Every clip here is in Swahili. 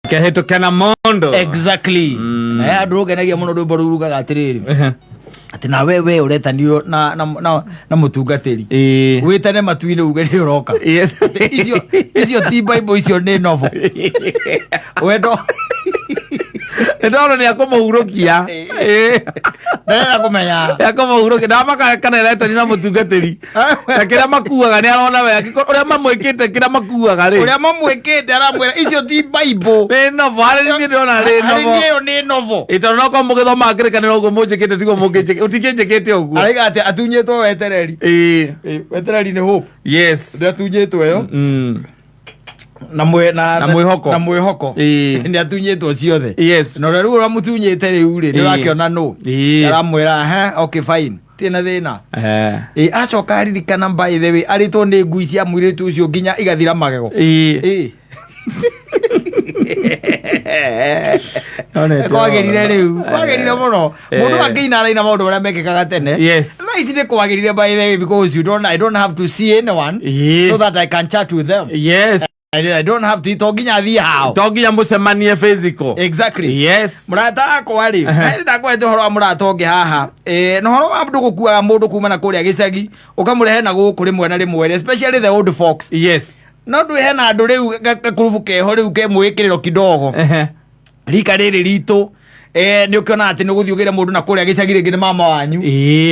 Keheto kana mondo. Exactly. Na andũ genagia mũno rwĩmbo rũu rugaga atĩrĩrĩ. Ati na wewe uretanio na mutungatĩri. Wĩtane matu-inĩ uge nĩ ũroka. Yes. Icio ti Bible, icio nĩ novel. Wendo. Ndoro ni akomuhurukia. Ndera kumenya. Akomuhurukia. Ndamaka kana retani na mutungatĩri. Kĩrĩa makuaga nĩ arona wega. Ũrĩa mamwĩkĩte kĩrĩa makuaga rĩ. Ũrĩa mamwĩkĩte aramwĩra icio ti Bible. Nĩ novel. Harĩ ndona nĩ novel. Harĩ nĩ novel. Ĩtona ko mũgĩthoma kĩrĩkanĩro ũguo mũnjĩkĩte tigo mũngĩnjĩkĩte. Ũtikĩnjĩkĩte ũguo. Araiga atĩ atunyĩtwo wetereri. Wetereri nĩ hope. Yes. Nĩ atunyĩtwo yo. Na mwĩhoko nĩ atunyĩtwo ciothe. Yes. Na rĩu ũramutunyĩte rĩu rĩ nĩ ũrakĩona no. Aramwĩra okay fine. Tena thĩna. Acoka aririkana by the way arĩtwo nĩ ngui cia mũirĩtu ũcio nginya igathira magego. Kwagĩrire rĩu. Kwagĩrire mũno. Mũndũ akĩina araina maũndũ marĩa mekĩkaga tene. Yes. Na ici nĩ kwagĩrire by the way because I don't have to see anyone so that I can chat with them. Yes. I don't have to to nginya thia hao. To nginya mũcemanie physical. Exactly. Yes. Mũrata akwa rĩ. Ndakwete horo wa mũrata ũngĩ haha. Na horo wa mũndũ gũkuaga mũndũ kuma na kũrĩa gĩcagi ũkamũrehe na gũkũ rĩmwe na rĩmwe, especially the old folks. Yes. No ndũhe na andũ rĩu gakurubu keho rĩu ke mwĩkĩrĩro kidogo. Rika rĩrĩ ritũ nĩ ũkĩona atĩ nĩ gũthiĩ ũgĩre mũndũ na kũrĩa gĩcagi rĩngĩ nĩ mama wanyu.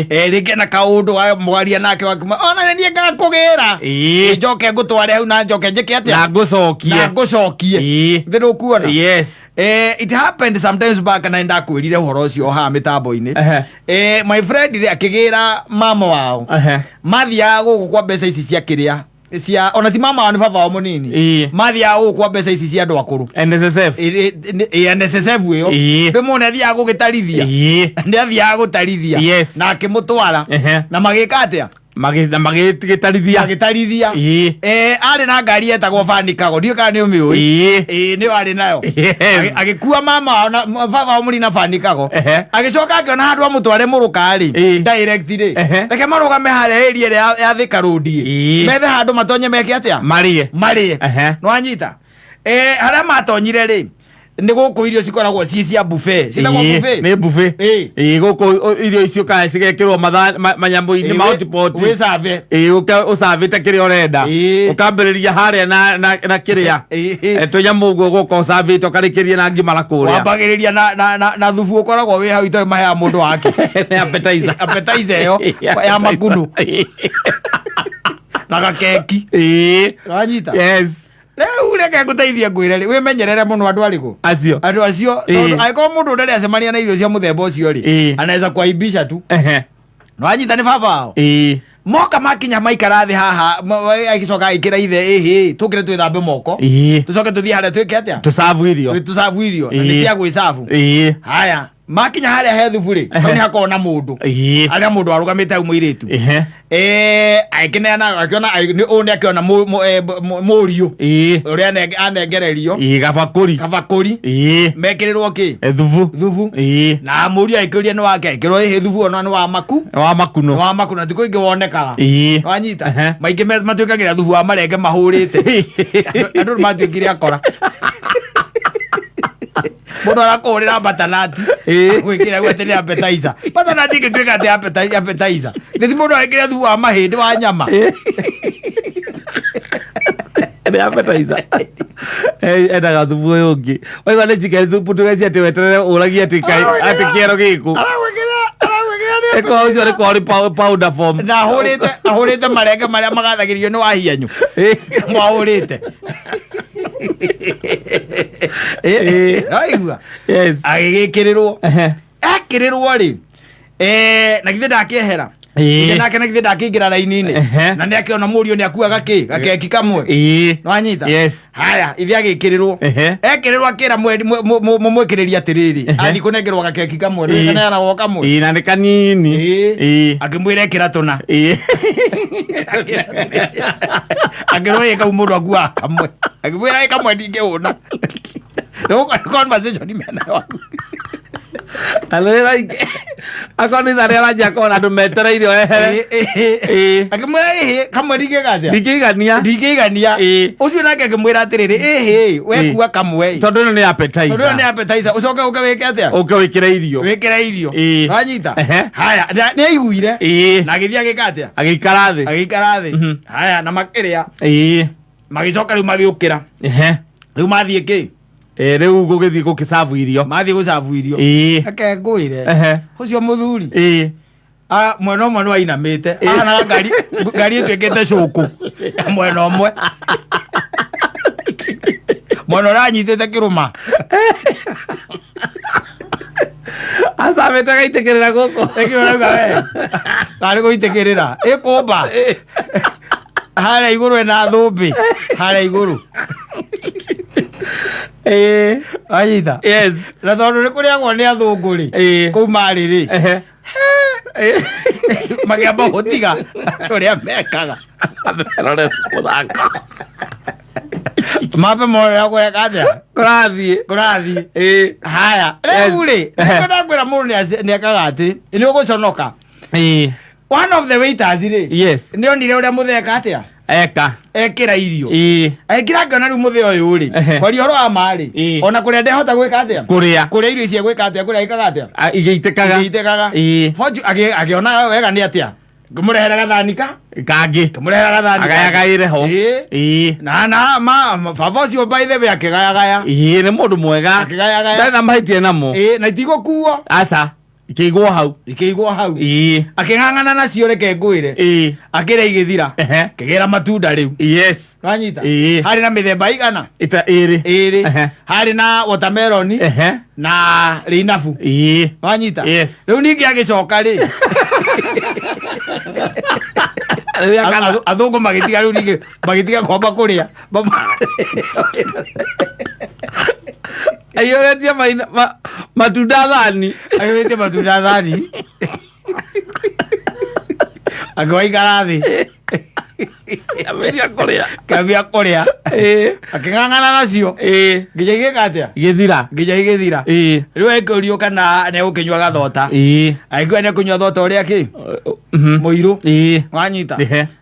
Rĩngĩ na kaũndũ wa mwaria nake wakuma ona nĩ ngakũgĩra. Njoke ngũtware hau na njoke njĩke atĩa. Na ngũcokie. Ndĩrĩ kuona. Yes. It happened sometimes back na ndakwĩrire ũhoro ũcio ha mĩtambo-inĩ. My friend akĩgĩra mama wao. Mathiaga gũkũ kwa mbeca ici cia kĩrĩa cia ona ti mama ni baba wa munini mathiaga gũkũ mbeca ici cia andũ akũrũ NSSF NSSF yo ndĩmone athiaga gũgĩtarithia nĩ athiaga gũtarithia na akĩmũtwara na magĩka atĩa magĩtarithia arĩ na ngari yetagwo Vanikago ndiũ kana nĩ ũmĩũĩ nĩ arĩ nayo agĩkua mama na baba wa mũnini na Vanikago agĩcoka akĩona handũ amũtware mũrũkarĩ direct rĩ reke marũgame harĩa area ya Thika Road methe handũ matonye meke atĩa marie no anyita harĩa matonyire rĩ nĩ gũkũ irio cikoragwo cia buffet citagwo buffet nĩ buffet gũkũ irio icio kae cigekĩrwo manyamũ-inĩ mahotipoti wĩcave ũcavĩte kĩrĩa ũrenda ũkambĩrĩria harĩa na kĩrĩa tũnyamũ ũguo gũka ũcavĩte ũkarĩkĩria na ngima kũrĩa wambagĩrĩria na thubu ũkoragwo wĩ hau itoĩ maheaga mũndũ wake appetizer yo ya makunu na gakeki wanyita rĩu reke ngũteithie ngwĩre rĩ wĩmenyerere mũno andũ arĩkũ andũ acio angĩkorwo mũndũ ũrĩa acemania na irio cia mũthemba ũcio rĩ anaweza kuaibisha tu nĩwanyita nĩ baba wao moka makinya maikara thĩ haha agĩcoka agĩkĩra ithe tũkĩre twĩthambe moko tũcoke tũthiĩ harĩa twĩke atĩa tũcabu irio na nĩ cia gwĩcabu haya makinya harĩa he thubu rĩ nĩ hakorwo na mũndũ harĩa mũndũ arũgamĩte hau mũirĩtu akĩneana akĩona ũũ nĩ akĩona mũriũ ũrĩa anengererio kabakũri mekĩrĩrwo kĩ thubu na mũriũ aikĩrĩrie nĩ wake aikĩrwo thubu ona nĩ wa makuno na tikũ ingĩ wonekaga wanyita maingĩ matuĩkagĩra thubu wa marenge mahũrĩte andũ matuĩkire akora mũndũ arakũrĩra batanati gwĩkĩra gweterera appetizer batanati ĩngĩtuĩka atĩ appetizer nĩ ti mũndũ agĩkĩra thubu wa mahĩndĩ wa nyama nĩ appetizer endaga thubu ũyũ ũngĩ waigua nĩ chicken soup tũgeci atĩ weterere ũragia atĩ kĩero gĩkũ eko ucio riko ri powder form na ahũrĩte marenge marĩa magathagĩrio nĩ wahianyũ mwahũrĩte raigua agĩgĩkĩrĩrwo rĩ na githĩ ndakĩehera nake na githĩ ndakĩingĩra raini-inĩ na nĩ akĩona mũriũ nĩ akuaga gakeki kamwe no anyita haya ithe agĩkĩrĩrwo ekĩrĩrwo akĩra mũmwĩkĩrĩria atĩrĩrĩ athiĩ kũnengerwo gakeki kamwe nĩkanengeragwo kamwe na nĩ kanini akĩmwĩra ĩkĩra tũna akĩrwo ĩ kau mũndũ akuaga kamwe akĩmwĩra ĩ kamwe ndingĩhũna no conversation mena waku Alera akoni thare araja kona andu metereirio akimwira kamwe ndingĩigania ucio nake akimwira atiriri we kuwa kamwe tondu ĩno nĩ appetizer ucoke uke wike atia wikira irio wanyita haya nĩ aiguire na agĩthiĩ agĩka atia agĩikara thĩ haya na makĩrĩa magĩcoka rĩu magĩũkĩra rĩu mathiĩ kĩ rĩu gũgĩthiĩ gũkĩcabu irio mathiĩ gũcabu irio reke ngwĩre ũcio mũthuri mwena ũmwe nĩ wainamĩte ahanaga ngari ĩtuĩkĩte cũkũ mwena ũmwe mwena ũranyitĩte kĩrũma acabĩte gaitĩkĩrĩra gũkũ ĩkĩrauga we karĩ gũitĩkĩrĩra ĩkũmba harĩa igũrũ ena thũmbĩ harĩa igũrũ anyita na tondũ nĩ kũrĩagwo nĩ athũngũ-rĩ kũu marĩ-rĩ magĩamba gũtiga ũrĩa mekaga mape morera kũreka atĩa kũrathiĩ haya rĩu-rĩ nĩkwenda kwĩra mũndũ nĩekaga atĩ nĩ ũgũconoka one of the waiters-rĩ nĩonire ũrĩa mũtheka atĩa ekĩra irio ekĩra ngĩona rĩu mũthee ũyũ-rĩ kwaria ũhoro wa ma-rĩ ona kũrĩa ndehota gwĩka atĩa kũrĩa irio icio gwĩka atĩa kũrĩa ikaga atĩa igĩitĩkaga agĩona wega nĩ atĩa ngĩmũrehera gathani kangĩ agayagaĩre ho baba ũcio by the way akĩgayagaya nĩ mũndũ mwega ndarĩ na mahĩtia namo na itigũkuo aca ikĩigwo hau akĩng'ang'ana nacio reke ngwĩre akĩrĩa igĩthira kĩgĩra matunda rĩu wanyita harĩ na mĩthemba igana ĩrĩ harĩ na watermelon na rĩinabu wanyita rĩu ningĩ agĩcoka-rĩ athũngũ magĩtiga rĩu ningĩ magĩtiga kwamba kũrĩa aiyũrĩtie matunda thani akĩwaikara thĩ kambia kũrĩa akĩng'ang'ana nacio nginya igĩka atĩa igĩthira rĩu ekũrio kana nĩegũkĩnyua gathota aigua nĩekũnyua thota ũrĩa kĩ mũirũ wanyita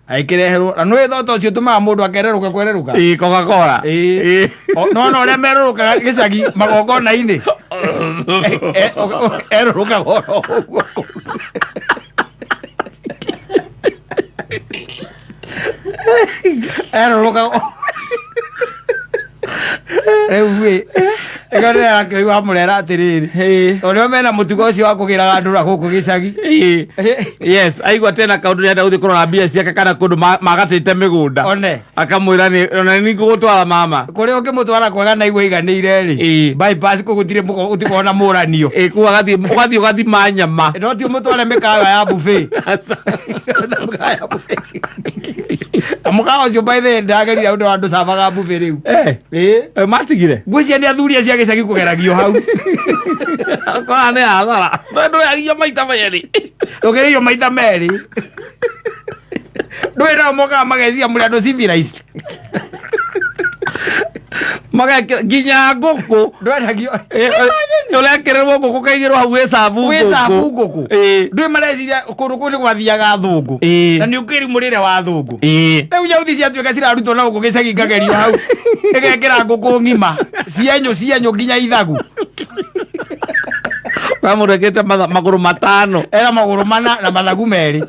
aikĩreherwo na nĩ thota ũcio ũtũmaga mũndũ akererũka kwererũka Coca-Cola nona ũrĩa merũrũkaga gĩcagi magongona-inĩ erũrũkaga oro ũguo erũrũkaga rĩu-ĩ ĩkonera akĩigua mũrera atĩrĩrĩ ũrĩa mena mũtugo ũcio wa kũgĩraga andũ gũkũ gĩcagi aigua tena kaũndũ nĩenda gũthiĩ kũrora mbia ciake kana kũndũ magatĩte mĩgũnda akamwĩra nĩ ningũgũtwara mama kũrĩa ũngĩmũtwara kwega na igua iganĩire-rĩ bypass kũu gũtikona mũranio kũu ũgathiĩ ũgathima nyama no ti ũmũtware mĩkawa ya buffet mũkawa ũcio by the way ndagerire ũndũ wa andũ cabaga buffet rĩu matigire ngwĩcia nĩ athuria cia gĩcagi kũgeragio hau kora nĩ hathara ndũragio maita merĩ ndũgereio maita merĩ ndũĩ nao mokaga magecia mũrĩ andũ civilized magekĩra nginya ngũkũ ndwendagio ũrekererwo ngũkũ kaigĩrwo hau wĩcabu ngũkũ ndũĩ mareciria kũndũ kũu nĩ gwathiaga thũngũ na nĩ ũkĩri mũrĩre wa thũngũ rĩu nyauthi ciatuĩka cirarutwo na gũkũ gĩcagi ngagerio hau ĩgekĩra ngũkũ ng'ima cienyũ nginya ithagu kamũrekete magũrũ matano era magũrũ mana na mathagu merĩ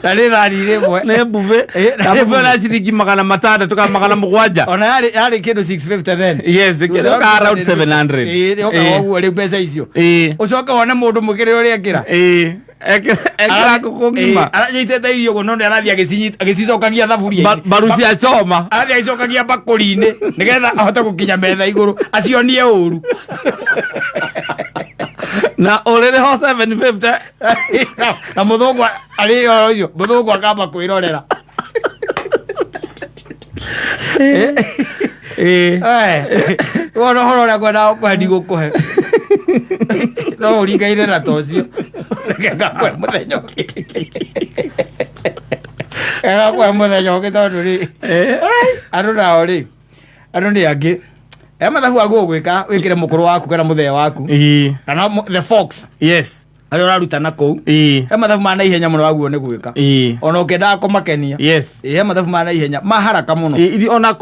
na nĩ thani rĩmwe nĩ mbuve na mbuve na ciringi 600 kana 700 ona yarĩ kĩndũ 650 then kĩndũ around 700 ũguo rĩu mbeca icio ũcoke wone mũndũ mwĩkĩrĩre ũrĩa ekĩra ekĩra ngũkũ ng'ima aranyitĩte irio ũguo no nĩ arathiĩ agĩcicokagia thaburia mbaru cia choma arathiĩ agĩcokagia mbakũri-inĩ nĩgetha ahote gũkinya metha igũrũ acionie ũru na ũrĩrĩ ho 750 na mũthũngũ arĩ oro icio mũthũngũ akamba kwĩrorera wona ũhoro ũrĩa ngwendaga gũkũhe ndigũkũhe no ũringaine na ta ũcio reke ngakũhe mũthenya ũngĩ ngakũhe mũthenya ũngĩ tondũ rĩ andũ nao rĩ andũ nĩ angĩ mathabu agu gwika wikire mukuru waku kana muthee waku kana the fox yes ari urarutana kou mathabu ma na ihenya muno waguo ni gwika ona ukenda kumakenia yes mathabu ma na ihenya maharaka muno ona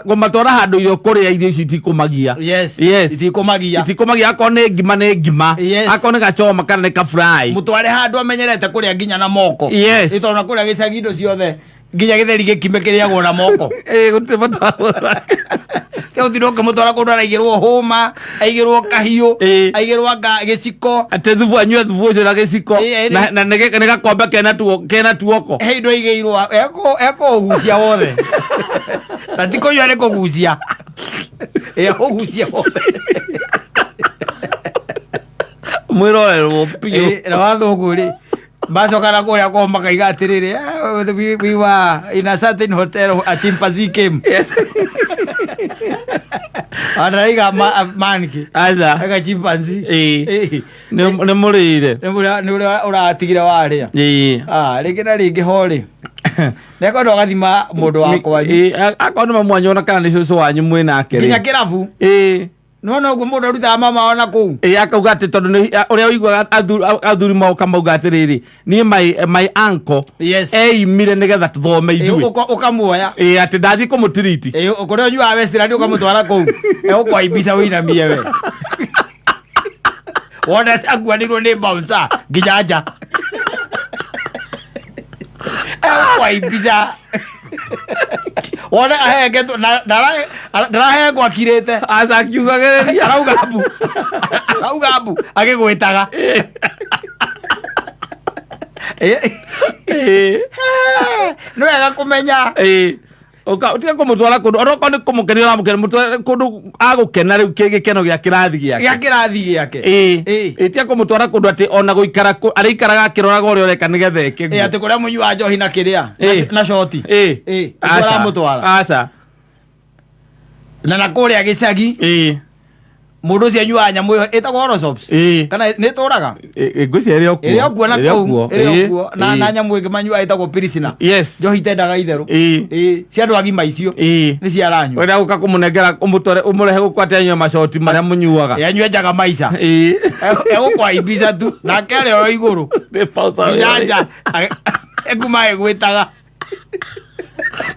kumatwara handu irio kuria irio ici itikumagia yes itikumagia akone ngima akone gachoma kana ni kafry mutware handu amenyerete kuria nginya na moko yes itona kuria gicagi indo ciothe nginya githeri gikime kiriagwo na moko gutibata kau thiroke mutwara kundu araigirwo huma aigirwo kahiu aigirwo giciko ate thubu anywe thubu ucio na giciko na nege gakombe kena tuoko he indo igirwo eko gucia wothe ratiko yale ko gucia gucia wothe mwirorerwo pio na wathuguri basokana kuria kwa makaiga atiriri we were in a certain hotel a chimpanzee came yes anaiga manki aza aga chimpanzee ne murire ne uratigira waria ringi na ringi hori neko ndo gathima mundu wakwa akona mamwanyona kana ni cucu wanyu mwinake nginya kirabu no guo mundu aruta mama ona kuu akauga ati tondu uria uigua athuri mauka mauga atiriri ni my uncle eimire nigetha tuthome ithui ukamuoya ati ndathi kumutiriti ukuria nyua Westland ukamutwara kuu ukwaibisa winamie we wona akuanirwo ni bouncer nginya nja ukwaibisa wona ahengetwo ndarahengwo akirite aca akiugagereria arauga mbu agigwitaga no wega kumenya utika kumutwara kundu oroko ni kumukenia uramukenia mutwara kundu agukena riu gikeno gia kirathi giake itia kumutwara kundu ati ona guikara ari ikaraga akiroraga uria ureka nigetha eke ati kuria munyua njohi na kiria na shoti uramutwara aca na kuria gicagi mundu ucio anyua nyamu itagwo horoscopes kana ni turaga ngwici iri okuo na okuo na nyamu ingi manyua itagwo pirisina yes njohi tendaga itheru cia andu agima icio ni cia ranyua wenda guka kumunengera umutore umurehe gukwate anyua mashoti maria munyuaga yanyue njaga maica egukwaibisa tu nake ari o iguru nyanja ekuma egwitaga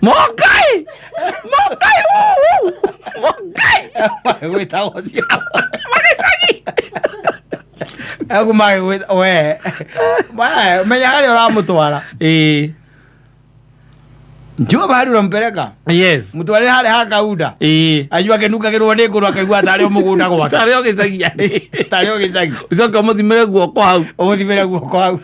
Mokai gwitago cia eguma egwita we menya haria uramutwara njua bahari urampeleka yes mutware haria hakaunda anyua kenukagirwo ni nguru akaigua tari mugunda gwake tari o gicagi ucoka muthimire guoko hau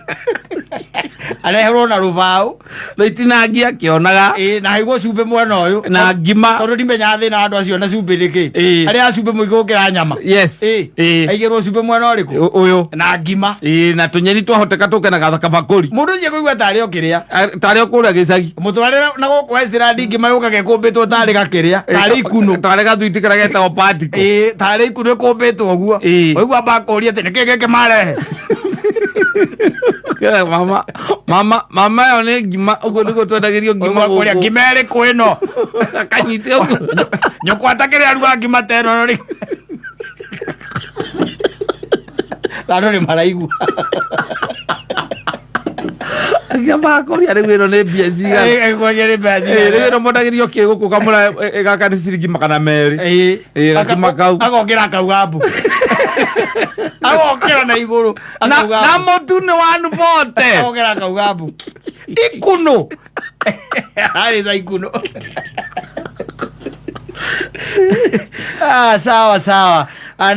areherwo na rubau na itinangia akionaga na haigwo cumbe mwena uyu na ngima tondu ndimenya thina andu acio na cumbe niki aria cumbe muingi gukira nyama yes aigirwo cumbe mwena uriku uyu na ngima na tunyeni twahoteka tukena gathaka bakuri mundu ucio kuigua tari o kiria tari o kuria gicagi mutwarire na guku Westland ngima yukage kumbitwo tari gakiria tari ikuno tari gathuiti karia getagwo patiko tari ikuno kumbitwo uguo waigua bakuria ati niki giki marehe mama yo ni ngima uguo niguo twendagirio ngima guku ngima iri kwino kanyite uguo nyokwata kiria aruga ngima teno ri lano ni maraigua Agaba koria riu ino ni mbia cigana egwagia ni mbia cigana riu ino mondagirio kiguku kamura gaka ni ciringi magana meri gakima kau agokira kauga mbu agokira na iguru na mutu ni wanu bote agokira kauga mbu ikuno ari za ikuno sawa